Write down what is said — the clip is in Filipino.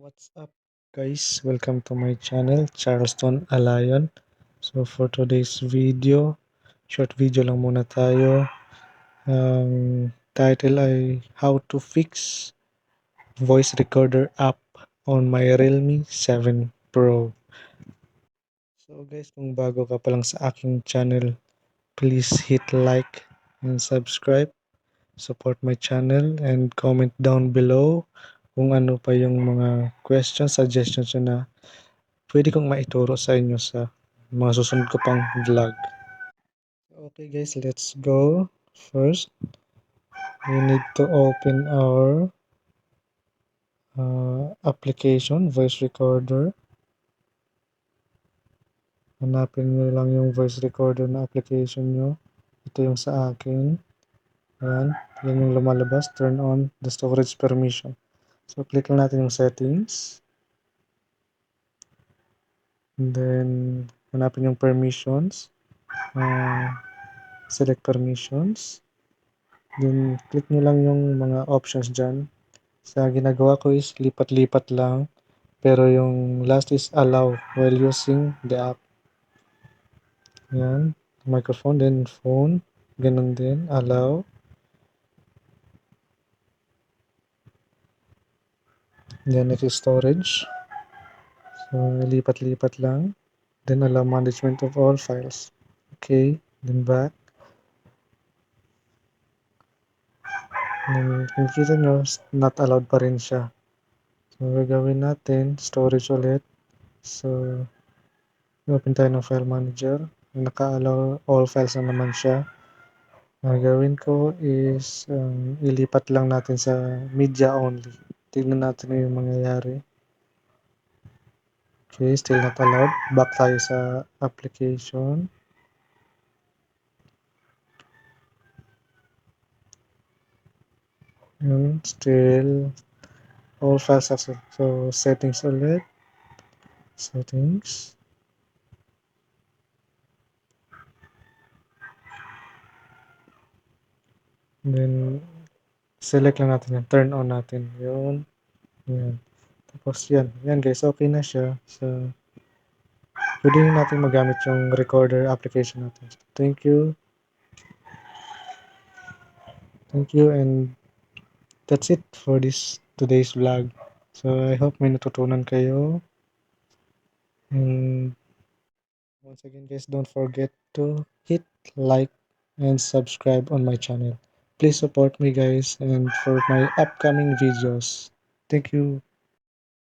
What's up, guys? Welcome to my channel, Charleston Alayon. So for today's video, short video lang muna tayo. Ang title ay How to Fix Voice Recorder App on my Realme 7 Pro. So guys, kung bago ka pa lang sa aking channel, please hit like and subscribe. Support my channel and comment down below kung ano pa yung mga questions, suggestions nyo na pwede kong maituro sa inyo sa mga susunod ko pang vlog. Okay guys, let's go. First, we need to open our application, voice recorder. Hanapin nyo lang yung voice recorder na application nyo. Ito yung sa akin. Ayan, yan yung lumalabas. Turn on the storage permission. So, click lang natin yung settings. And then, hanapin yung permissions. Select permissions. Then, click nyo lang yung mga options dyan. Sa ginagawa ko is lipat-lipat lang. Pero yung last is allow while using the app. Yan. Microphone, then phone. Ganun din. Allow. Then, next is storage. So, lipat-lipat lang. Then, allow management of all files. Okay. Then, back. Then, kung kita nyo, not allowed pa rin siya. So, gagawin natin, storage ulit. So, open tayo ng file manager. Naka-allow all files na naman siya. Gagawin ko is, ilipat lang natin sa media only. Tignan natin yung mangyayari. Okay, still not allowed. Back tayo sa application. Still all files access. So, settings ulit. Settings. Then, select lang natin yan. Turn on natin. Yun. Yan. Tapos yan. Yan guys, okay na siya. So, pwede natin magamit yung recorder application natin. Thank you. Thank you, and that's it for this today's vlog. So I hope may natutunan kayo. And once again guys, don't forget to hit like and subscribe on my channel. Please support me guys and for my upcoming videos. Thank you.